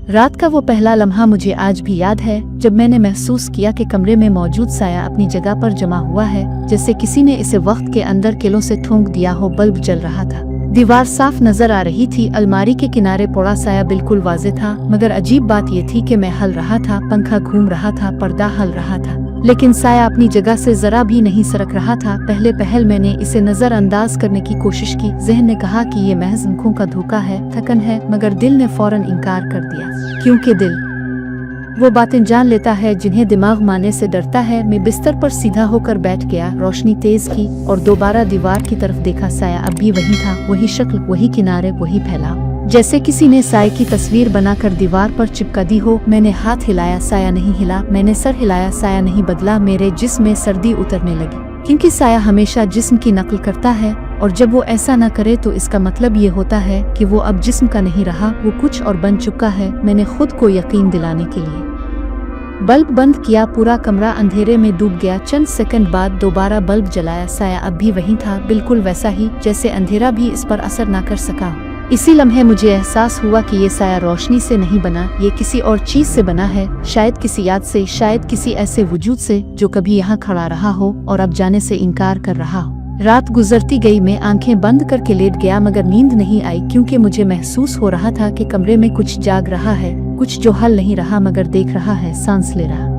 रात का वो पहला लम्हा मुझे आज भी याद है जब मैंने महसूस किया कि कमरे में मौजूद साया अपनी जगह पर जमा हुआ है, जैसे किसी ने इसे वक्त के अंदर किलों से ठोंक दिया हो। बल्ब जल रहा था, दीवार साफ नजर आ रही थी, अलमारी के किनारे पड़ा साया बिल्कुल वाज़ेह था। मगर अजीब बात ये थी कि मैं हल रहा था, पंखा घूम रहा था, पर्दा हल रहा था, लेकिन साया अपनी जगह से जरा भी नहीं सरक रहा था। पहले पहल मैंने इसे नजरअंदाज करने की कोशिश की। ज़हन ने कहा कि ये महज आंखों का धोखा है, थकन है, मगर दिल ने फौरन इनकार कर दिया, क्योंकि दिल वो बातें जान लेता है जिन्हें दिमाग मानने से डरता है। मैं बिस्तर पर सीधा होकर बैठ गया, रोशनी तेज की और दोबारा दीवार की तरफ देखा। साया अब भी वही था, वही शक्ल, वही किनारे, वही फैलाव, जैसे किसी ने साये की तस्वीर बनाकर दीवार पर चिपका दी हो। मैंने हाथ हिलाया, साया नहीं हिला। मैंने सर हिलाया, साया नहीं बदला। मेरे जिस्म में सर्दी उतरने लगी, क्योंकि साया हमेशा जिस्म की नकल करता है, और जब वो ऐसा न करे तो इसका मतलब ये होता है कि वो अब जिस्म का नहीं रहा, वो कुछ और बन चुका है। मैंने खुद को यकीन दिलाने के लिए बल्ब बंद किया, पूरा कमरा अंधेरे में डूब गया। चंद सेकंड बाद दोबारा बल्ब जलाया, साया अब भी वही था, बिल्कुल वैसा ही, जैसे अंधेरा भी इस पर असर न कर सका। इसी लम्हे मुझे एहसास हुआ कि ये साया रोशनी से नहीं बना, ये किसी और चीज से बना है, शायद किसी याद से, शायद किसी ऐसे वजूद से जो कभी यहाँ खड़ा रहा हो और अब जाने से इनकार कर रहा हो। रात गुजरती गई, मैं आंखें बंद करके लेट गया, मगर नींद नहीं आई, क्योंकि मुझे महसूस हो रहा था कि कमरे में कुछ जाग रहा है, कुछ जो हल नहीं रहा मगर देख रहा है, सांस ले रहा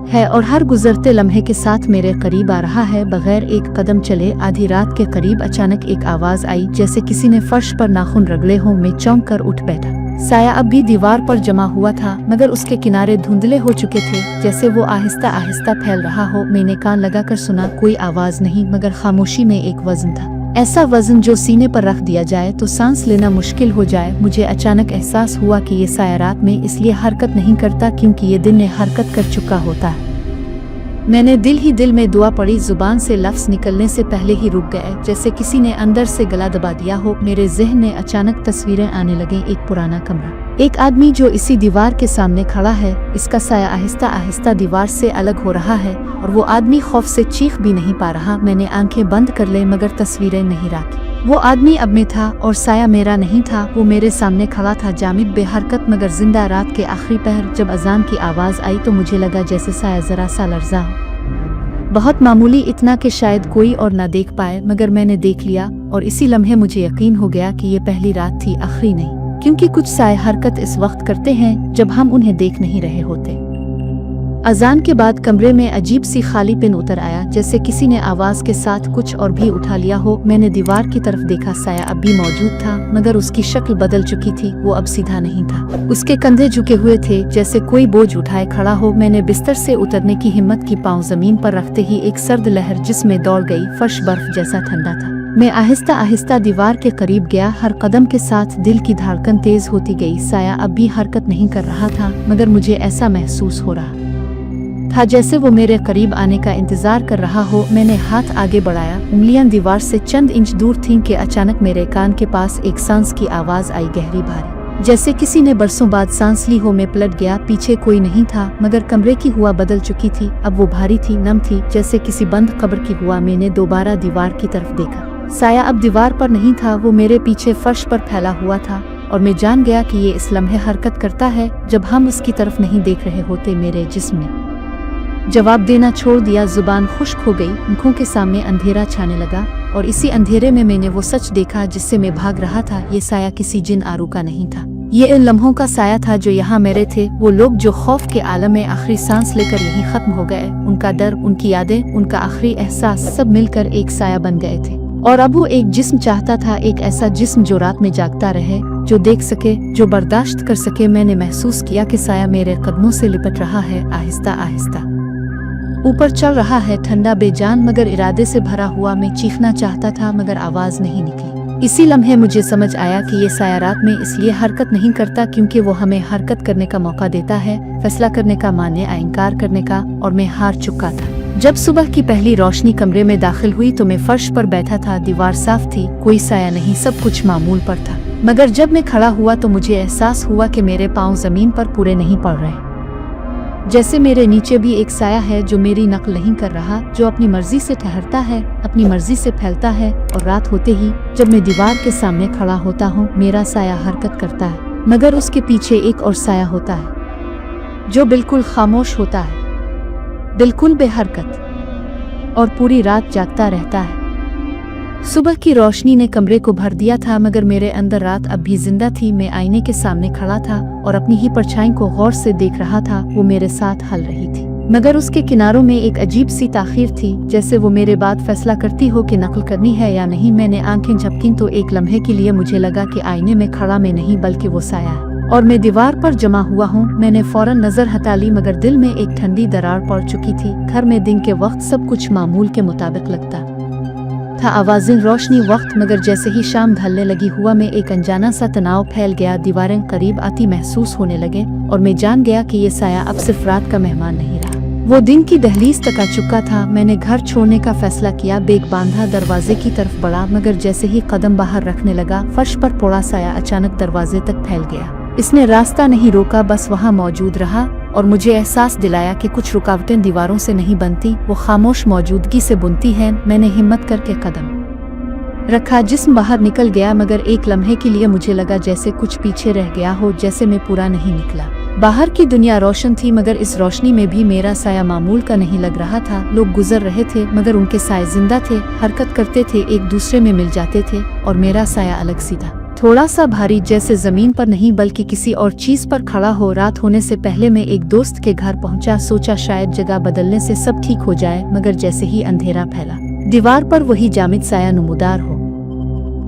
है, और हर गुजरते लम्हे के साथ मेरे करीब आ रहा है। बगैर एक कदम चले आधी रात के करीब अचानक एक आवाज आई, जैसे किसी ने फर्श पर नाखून रगड़े हों। मैं चौंक कर उठ बैठा। साया अब भी दीवार पर जमा हुआ था, मगर उसके किनारे धुंधले हो चुके थे, जैसे वो आहिस्ता आहिस्ता फैल रहा हो। मैंने कान लगाकर सुना, कोई आवाज नहीं, मगर खामोशी में एक वजन था, ऐसा वजन जो सीने पर रख दिया जाए तो सांस लेना मुश्किल हो जाए। मुझे अचानक एहसास हुआ कि ये साया रात में इसलिए हरकत नहीं करता क्योंकि ये दिन में हरकत कर चुका होता है। मैंने दिल ही दिल में दुआ पड़ी, जुबान से लफ्ज निकलने से पहले ही रुक गए, जैसे किसी ने अंदर से गला दबा दिया हो। मेरे ज़हन में अचानक तस्वीरें आने लगे, एक पुराना कमरा, एक आदमी जो इसी दीवार के सामने खड़ा है, इसका साया आहिस्ता आहिस्ता दीवार से अलग हो रहा है, और वो आदमी खौफ से चीख भी नहीं पा रहा। मैंने आंखें बंद कर ले, मगर तस्वीरें नहीं राखी। वो आदमी अब में था, और साया मेरा नहीं था, वो मेरे सामने खड़ा था, जामिद, बेहरकत मगर जिंदा। रात के आखिरी पहर जब अजान की आवाज आई तो मुझे लगा जैसे साया जरा सा लर्जा हो, बहुत मामूली, इतना कि शायद कोई और ना देख पाए, मगर मैंने देख लिया, और इसी लम्हे मुझे यकीन हो गया कि ये पहली रात थी, आखिरी नहीं, क्योंकि कुछ साए हरकत इस वक्त करते हैं जब हम उन्हें देख नहीं रहे होते। अजान के बाद कमरे में अजीब सी खालीपन उतर आया, जैसे किसी ने आवाज के साथ कुछ और भी उठा लिया हो। मैंने दीवार की तरफ देखा, साया अब भी मौजूद था, मगर उसकी शक्ल बदल चुकी थी। वो अब सीधा नहीं था, उसके कंधे झुके हुए थे, जैसे कोई बोझ उठाए खड़ा हो। मैंने बिस्तर से उतरने की हिम्मत की, पांव जमीन पर रखते ही एक सर्द लहर जिसमें दौड़ गई, फर्श बर्फ जैसा ठंडा था। मैं आहिस्ता आहिस्ता दीवार के करीब गया, हर कदम के साथ दिल की धड़कन तेज होती गई। साया अब भी हरकत नहीं कर रहा था, मगर मुझे ऐसा महसूस हो रहा था जैसे वो मेरे करीब आने का इंतजार कर रहा हो। मैंने हाथ आगे बढ़ाया, उंगलियां दीवार से चंद इंच दूर थीं कि अचानक मेरे कान के पास एक सांस की आवाज आई, गहरी, भारी, जैसे किसी ने बरसों बाद सांस ली हो। मैं पलट गया, पीछे कोई नहीं था, मगर कमरे की हवा बदल चुकी थी, अब वो भारी थी, नम थी, जैसे किसी बंद कब्र की हुआ। मैंने दोबारा दीवार की तरफ देखा, साया अब दीवार पर नहीं था, वो मेरे पीछे फर्श पर फैला हुआ था, और मैं जान गया कि ये इस लम्हे हरकत करता है जब हम उसकी तरफ नहीं देख रहे होते। मेरे जिस्म ने जवाब देना छोड़ दिया, जुबान खुश्क हो गई, आंखों के सामने अंधेरा छाने लगा, और इसी अंधेरे में मैंने वो सच देखा जिससे मैं भाग रहा था। ये साया किसी जिन आरू का नहीं था, ये इन लम्हों का साया था जो यहाँ मेरे थे। वो लोग जो खौफ के आलम में आखिरी सांस लेकर यहीं खत्म हो गए, उनका डर, उनकी यादें, उनका आखिरी एहसास, सब मिलकर एक साया बन गए थे। और अब वो एक जिस्म चाहता था, एक ऐसा जिस्म जो रात में जागता रहे, जो देख सके, जो बर्दाश्त कर सके। मैंने महसूस किया कि साया मेरे कदमों से लिपट रहा है, आहिस्ता आहिस्ता ऊपर चल रहा है, ठंडा, बेजान, मगर इरादे से भरा हुआ। मैं चीखना चाहता था, मगर आवाज नहीं निकली। इसी लम्हे मुझे समझ आया कि ये साया रात में इसलिए हरकत नहीं करता क्योंकि वो हमें हरकत करने का मौका देता है, फैसला करने का, मानने या इनकार करने का, और मैं हार चुका था। जब सुबह की पहली रोशनी कमरे में दाखिल हुई तो मैं फर्श पर बैठा था, दीवार साफ थी, कोई साया नहीं, सब कुछ मामूल पर था। मगर जब मैं खड़ा हुआ तो मुझे एहसास हुआ कि मेरे पाँव जमीन पर पूरे नहीं पड़ रहे, जैसे मेरे नीचे भी एक साया है जो मेरी नकल नहीं कर रहा, जो अपनी मर्जी से ठहरता है, अपनी मर्जी से फैलता है। और रात होते ही जब मैं दीवार के सामने खड़ा होता हूँ, मेरा साया हरकत करता है, मगर उसके पीछे एक और साया होता है जो बिल्कुल खामोश होता है, बिल्कुल बेहरकत और पूरी रात जागता रहता है। सुबह की रोशनी ने कमरे को भर दिया था, मगर मेरे अंदर रात अब भी जिंदा थी। मैं आईने के सामने खड़ा था और अपनी ही परछाई को गौर से देख रहा था। वो मेरे साथ हल रही थी, मगर उसके किनारों में एक अजीब सी ताखीर थी, जैसे वो मेरे बाद फैसला करती हो कि नकल करनी है या नहीं। मैंने आंखें झपकीं तो एक लम्हे के लिए मुझे लगा कि आईने में खड़ा मैं नहीं बल्कि वो साया है और मैं दीवार पर जमा हुआ हूँ। मैंने फौरन नजर हटा ली, मगर दिल में एक ठंडी दरार पड़ चुकी थी। घर में दिन के वक्त सब कुछ मामूल के मुताबिक लगता था, आवाजें, रोशनी, वक्त, मगर जैसे ही शाम ढलने लगी हुआ में एक अनजाना सा तनाव फैल गया। दीवारें करीब आती महसूस होने लगे और मैं जान गया कि ये साया अब सिर्फ रात का मेहमान नहीं रहा, वो दिन की दहलीज तक आ चुका था। मैंने घर छोड़ने का फैसला किया, बैग बांधा, दरवाजे की तरफ बढ़ा, मगर जैसे ही कदम बाहर रखने लगा, फर्श पर पड़ा साया अचानक दरवाजे तक फैल गया। इसने रास्ता नहीं रोका, बस वहाँ मौजूद रहा और मुझे एहसास दिलाया कि कुछ रुकावटें दीवारों से नहीं बनती, वो खामोश मौजूदगी से बुनती हैं। मैंने हिम्मत करके कदम रखा, जिस्म बाहर निकल गया, मगर एक लम्हे के लिए मुझे लगा जैसे कुछ पीछे रह गया हो, जैसे मैं पूरा नहीं निकला। बाहर की दुनिया रोशन थी, मगर इस रोशनी में भी मेरा साया मामूल का नहीं लग रहा था। लोग गुजर रहे थे, मगर उनके साए जिंदा थे, हरकत करते थे, एक दूसरे में मिल जाते थे, और मेरा साया अलग सी था, थोड़ा सा भारी, जैसे जमीन पर नहीं बल्कि किसी और चीज पर खड़ा हो। रात होने से पहले मैं एक दोस्त के घर पहुंचा, सोचा शायद जगह बदलने से सब ठीक हो जाए, मगर जैसे ही अंधेरा फैला, दीवार पर वही जामिद साया नमूदार हो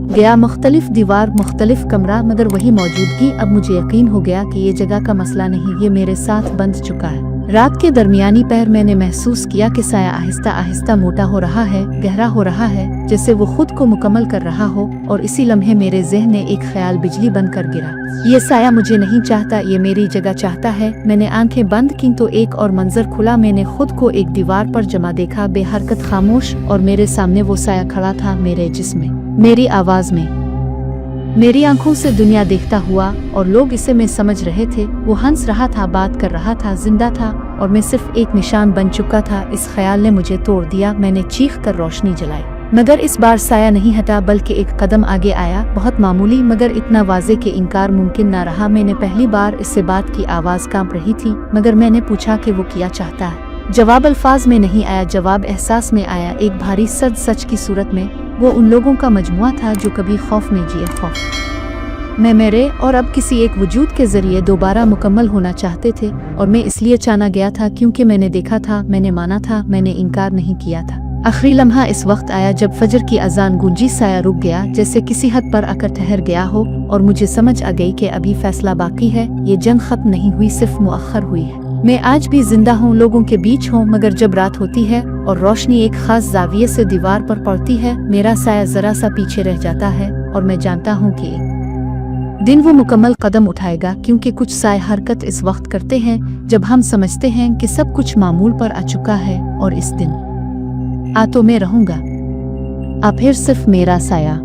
गया। मुख्तलिफ दीवार, मुख्तलिफ कमरा, मगर वही मौजूदगी। अब मुझे यकीन हो गया कि ये जगह का मसला नहीं, ये मेरे साथ बंध चुका है। रात के दरमियानी पहर मैंने महसूस किया कि साया आहिस्ता आहिस्ता मोटा हो रहा है, गहरा हो रहा है, जैसे वो खुद को मुकम्मल कर रहा हो। और इसी लम्हे मेरे ज़हन में एक ख्याल बिजली बनकर गिरा, ये साया मुझे नहीं चाहता, ये मेरी जगह चाहता है। मैंने आंखें बंद की तो एक और मंजर खुला। मैंने खुद को एक दीवार पर जमा देखा, बेहरकत, खामोश, और मेरे सामने वो साया खड़ा था, मेरे जिस्म में, मेरी आवाज में, मेरी आंखों से दुनिया देखता हुआ। और लोग इसे मैं समझ रहे थे, वो हंस रहा था, बात कर रहा था, जिंदा था, और मैं सिर्फ एक निशान बन चुका था। इस ख्याल ने मुझे तोड़ दिया। मैंने चीख कर रोशनी जलाई, मगर इस बार साया नहीं हटा, बल्कि एक कदम आगे आया, बहुत मामूली, मगर इतना वाजे कि इनकार मुमकिन ना रहा। मैंने पहली बार इससे बात की, आवाज कांप रही थी, मगर मैंने पूछा कि वो क्या चाहता है। जवाब अल्फाज में नहीं आया, जवाब एहसास में आया, एक भारी सद सच की सूरत में। वो उन लोगों का मजमुआ था जो कभी खौफ में जिए, खौफ में मेरे और अब किसी एक वजूद के जरिए दोबारा मुकम्मल होना चाहते थे। और मैं इसलिए जाना गया था क्योंकि मैंने देखा था, मैंने माना था, मैंने इनकार नहीं किया था। आखिरी लम्हा इस वक्त आया जब फजर की अजान गूंजी, साया रुक गया, जैसे किसी हद पर आकर ठहर गया हो, और मुझे समझ आ गई कि अभी फैसला बाकी है, ये जंग खत्म नहीं हुई, सिर्फ मुअख्खर हुई है। मैं आज भी जिंदा हूँ, लोगों के बीच हूँ, मगर जब रात होती है और रोशनी एक खास जाविये से दीवार पर पड़ती है, मेरा साया जरा सा पीछे रह जाता है, और मैं जानता हूँ कि दिन वो मुकम्मल कदम उठाएगा, क्योंकि कुछ साए हरकत इस वक्त करते हैं जब हम समझते हैं कि सब कुछ मामूल पर आ चुका है, और इस दिन आ तो मैं रहूंगा, आ फिर सिर्फ मेरा साया।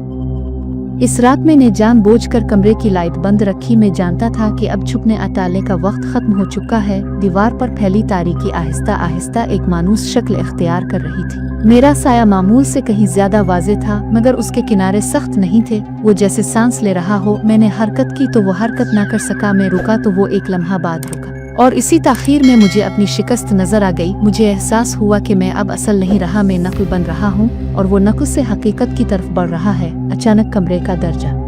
इस रात मैंने जानबूझकर कमरे की लाइट बंद रखी। मैं जानता था कि अब छुपने अटालने का वक्त खत्म हो चुका है। दीवार पर फैली तारीकी आहिस्ता आहिस्ता एक मानूस शक्ल इख्तियार कर रही थी। मेरा साया मामूल से कहीं ज्यादा वाज़ेह था, मगर उसके किनारे सख्त नहीं थे, वो जैसे सांस ले रहा हो। मैंने हरकत की तो वो हरकत ना कर सका, मैं रुका तो वो एक लम्हा बाद रुका, और इसी ताखीर में मुझे अपनी शिकस्त नजर आ गई। मुझे एहसास हुआ कि मैं अब असल नहीं रहा, मैं नकल बन रहा हूँ, और वो नकल से हकीकत की तरफ बढ़ रहा है। अचानक कमरे का दर्जा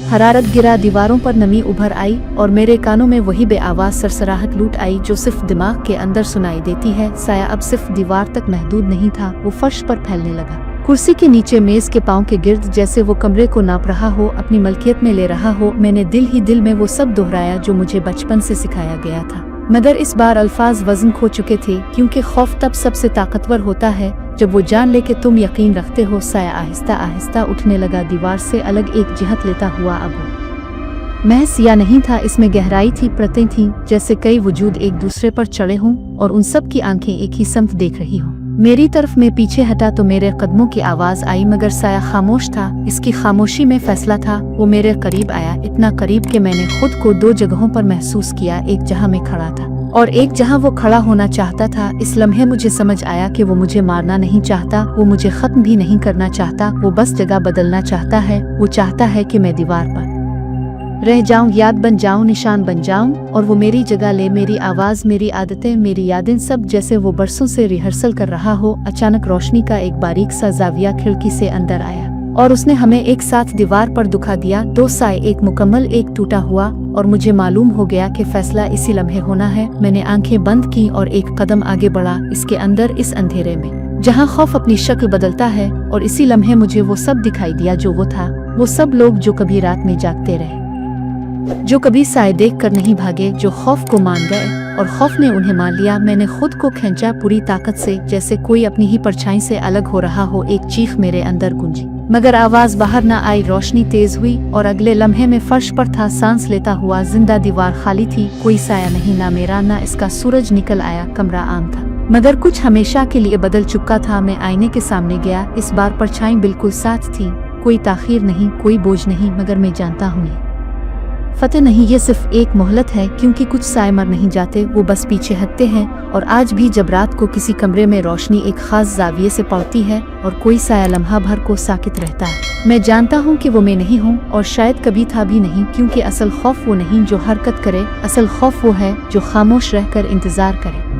हरारत गिरा, दीवारों पर नमी उभर आई, और मेरे कानों में वही बेआवाज सरसराहट लूट आई जो सिर्फ दिमाग के अंदर सुनाई देती है। साया अब सिर्फ दीवार तक महदूद नहीं था, वो फर्श पर फैलने लगा, कुर्सी के नीचे, मेज के पांव के गिर्द, जैसे वो कमरे को नाप रहा हो, अपनी मलकियत में ले रहा हो। मैंने दिल ही दिल में वो सब दोहराया जो मुझे बचपन से सिखाया गया था, मगर इस बार अल्फाज वजन खो चुके थे, क्योंकि खौफ तब सबसे ताकतवर होता है जब वो जान ले कि तुम यकीन रखते हो। साया आहिस्ता आहिस्ता उठने लगा, दीवार से अलग एक जिहत लेता हुआ। अब महज या नहीं था, इसमें गहराई थी, परतें थीं, जैसे कई वजूद एक दूसरे पर चढ़े हों, और उन सब की आंखें एक ही समत देख रही हों। मेरी तरफ में पीछे हटा तो मेरे कदमों की आवाज आई, मगर साया खामोश था। इसकी खामोशी में फैसला था। वो मेरे करीब आया, इतना करीब कि मैंने खुद को दो जगहों पर महसूस किया, एक जहां मैं खड़ा था और एक जहां वो खड़ा होना चाहता था। इस लम्हे मुझे समझ आया कि वो मुझे मारना नहीं चाहता, वो मुझे खत्म भी नहीं करना चाहता, वो बस जगह बदलना चाहता है। वो चाहता है कि मैं दीवार पर रह जाऊं, याद बन जाऊं, निशान बन जाऊं और वो मेरी जगह ले। मेरी आवाज, मेरी आदतें, मेरी यादें, सब जैसे वो बरसों से रिहर्सल कर रहा हो। अचानक रोशनी का एक बारीक सा जाविया खिड़की से अंदर आया और उसने हमें एक साथ दीवार पर दुखा दिया। 2 साए, एक मुकम्मल, एक टूटा हुआ, और मुझे मालूम हो गया कि फैसला इसी लम्हे होना है। मैंने आंखें बंद की और एक कदम आगे बढ़ा, इसके अंदर, इस अंधेरे में जहाँ खौफ अपनी शक्ल बदलता है। और इसी लम्हे मुझे वो सब दिखाई दिया जो वो था। वो सब लोग जो कभी रात में जागते रहे, जो कभी साए देख कर नहीं भागे, जो खौफ को मान गए और खौफ ने उन्हें मान लिया। मैंने खुद को खींचा पूरी ताकत से, जैसे कोई अपनी ही परछाई से अलग हो रहा हो। एक चीख मेरे अंदर गूंजी, मगर आवाज बाहर न आई। रोशनी तेज हुई और अगले लम्हे में फर्श पर था, सांस लेता हुआ जिंदा। दीवार खाली थी, कोई साया नहीं, ना मेरा ना इसका। सूरज निकल आया, कमरा आम था मगर कुछ हमेशा के लिए बदल चुका था। मैं आईने के सामने गया, इस बार परछाई बिल्कुल साथ थी। कोई ताखीर नहीं, कोई बोझ नहीं, मगर मैं जानता हूँ फतेह नहीं, ये सिर्फ एक मोहलत है, क्योंकि कुछ साए मर नहीं जाते, वो बस पीछे हटते हैं। और आज भी जब रात को किसी कमरे में रोशनी एक खास जाविये से पड़ती है और कोई साया लम्हा भर को साकित रहता है, मैं जानता हूँ कि वो मैं नहीं हूँ और शायद कभी था भी नहीं। क्योंकि असल खौफ वो नहीं जो हरकत करे, असल खौफ वो है जो खामोश रहकर इंतजार करे।